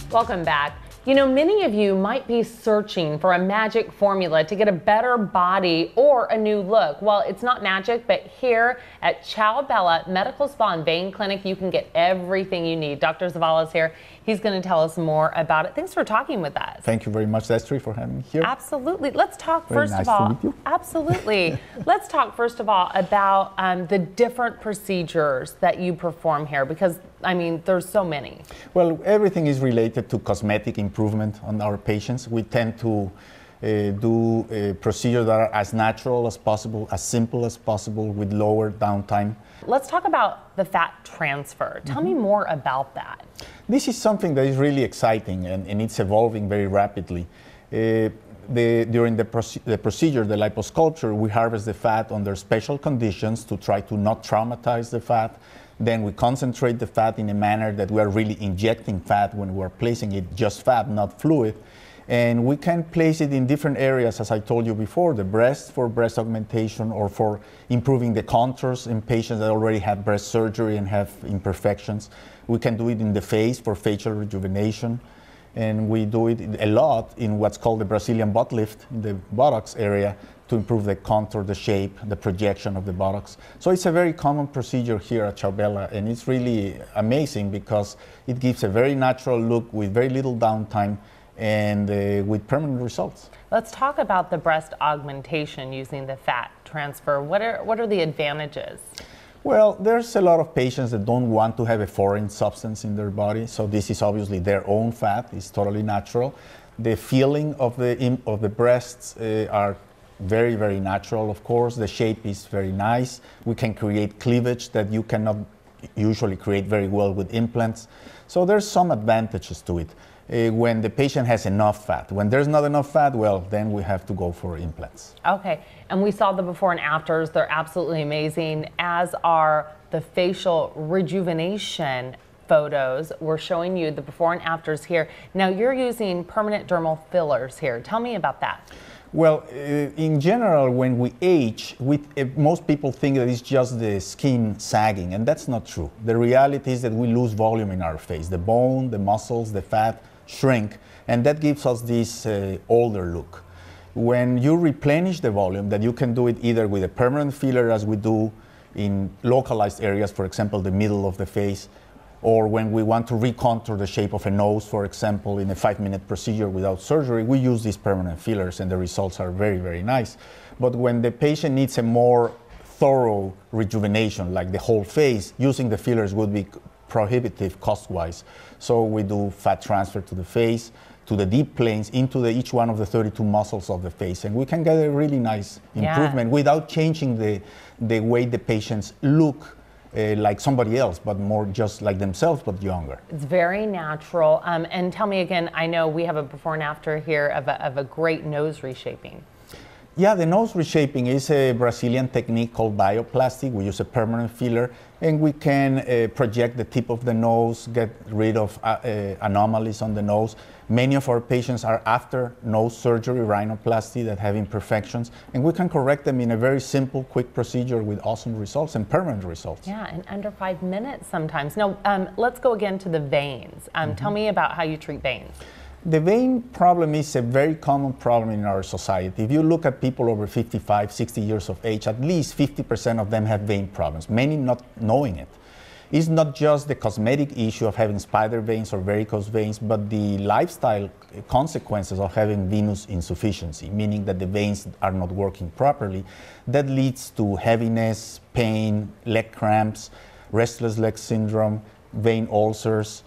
Welcome back. You know, many of you might be searching for a magic formula to get a better body or a new look. Well, it's not magic, but here at Ciao Bella Medical Spa and Vein Clinic, you can get everything you need. Dr. Zavala's here. He's going to tell us more about it. Thanks for talking with us. Thank you very much, Destry, for having me here. Absolutely. Let's talk Very first nice of all. to meet you. Absolutely. Let's talk first of all about the different procedures that you perform here, because I mean, there's so many. Well, everything is related to cosmetic improvement on our patients. We tend to do procedures that are as natural as possible, as simple as possible, with lower downtime. Let's talk about the fat transfer. Tell me more about that. This is something that is really exciting, and it's evolving very rapidly. During the procedure, the liposculpture, we harvest the fat under special conditions to try to not traumatize the fat. Then we concentrate the fat in a manner that we are really injecting fat when we're placing it, just fat, not fluid. And we can place it in different areas, as I told you before, the breast for breast augmentation or for improving the contours in patients that already have breast surgery and have imperfections. We can do it in the face for facial rejuvenation. And we do it a lot in what's called the Brazilian butt lift, in the buttocks area, to improve the contour, the shape, the projection of the buttocks. So it's a very common procedure here at Ciao Bella, and it's really amazing because it gives a very natural look with very little downtime and with permanent results. Let's talk about the breast augmentation using the fat transfer. What are the advantages? Well, there's a lot of patients that don't want to have a foreign substance in their body, so this is obviously their own fat. It's totally natural. The feeling of the breasts are very, very natural, of course. The shape is very nice. We can create cleavage that you cannot usually create very well with implants. So there's some advantages to it when the patient has enough fat. When there's not enough fat, well, then we have to go for implants. Okay, and we saw the before and afters. They're absolutely amazing, as are the facial rejuvenation photos. We're showing you the before and afters here. Now you're using permanent dermal fillers here. Tell me about that. Well, in general, when we age, most people think that it's just the skin sagging, and that's not true. The reality is that we lose volume in our face. The bone, the muscles, the fat shrink, and that gives us this older look. When you replenish the volume, that you can do it either with a permanent filler, as we do in localized areas, for example, the middle of the face, or when we want to recontour the shape of a nose, for example, in a 5-minute procedure without surgery, we use these permanent fillers and the results are very, very nice. But when the patient needs a more thorough rejuvenation, like the whole face, using the fillers would be prohibitive cost-wise. So we do fat transfer to the face, to the deep planes, into each one of the 32 muscles of the face, and we can get a really nice improvement without changing the way the patients look like somebody else, but more just like themselves, but younger. It's very natural. And tell me again, I know we have a before and after here of a great nose reshaping. Yeah, the nose reshaping is a Brazilian technique called bioplasty. We use a permanent filler, and we can project the tip of the nose, get rid of anomalies on the nose. Many of our patients are after nose surgery, rhinoplasty, that have imperfections, and we can correct them in a very simple, quick procedure with awesome results and permanent results. Yeah, in under 5 minutes sometimes. Now, let's go again to the veins. Tell me about how you treat veins. The vein problem is a very common problem in our society. If you look at people over 55, 60 years of age, at least 50% of them have vein problems, many not knowing it. It's not just the cosmetic issue of having spider veins or varicose veins, but the lifestyle consequences of having venous insufficiency, meaning that the veins are not working properly. That leads to heaviness, pain, leg cramps, restless leg syndrome, vein ulcers,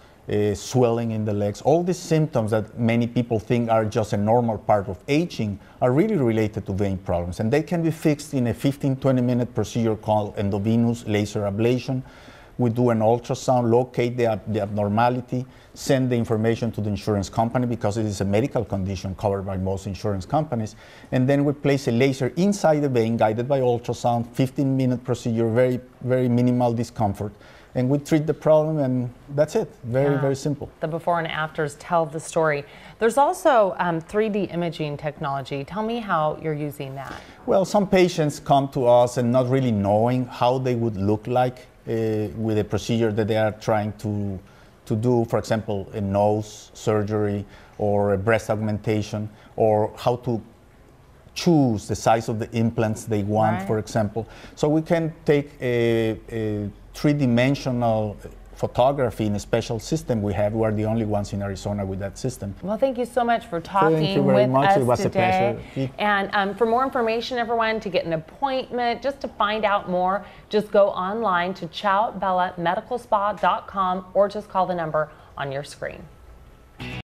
swelling in the legs. All these symptoms that many people think are just a normal part of aging are really related to vein problems, and they can be fixed in a 15-20 minute procedure called endovenous laser ablation. We do an ultrasound, locate the abnormality, send the information to the insurance company because it is a medical condition covered by most insurance companies, and then we place a laser inside the vein guided by ultrasound, 15-minute procedure, very, very minimal discomfort. And we treat the problem, and that's it. Very, very simple. The before and afters tell the story. There's also 3D imaging technology. Tell me how you're using that. Well, some patients come to us and not really knowing how they would look like with a procedure that they are trying to to do, for example, a nose surgery or a breast augmentation, or how to choose the size of the implants they want, Right. for example. So we can take a three-dimensional photography in a special system we have. We're the only ones in Arizona with that system. Well, thank you so much for talking Thank you very with much. us It was today. a pleasure. And for more information, everyone, to get an appointment, just to find out more, just go online to ciaobellamedicalspa.com or just call the number on your screen.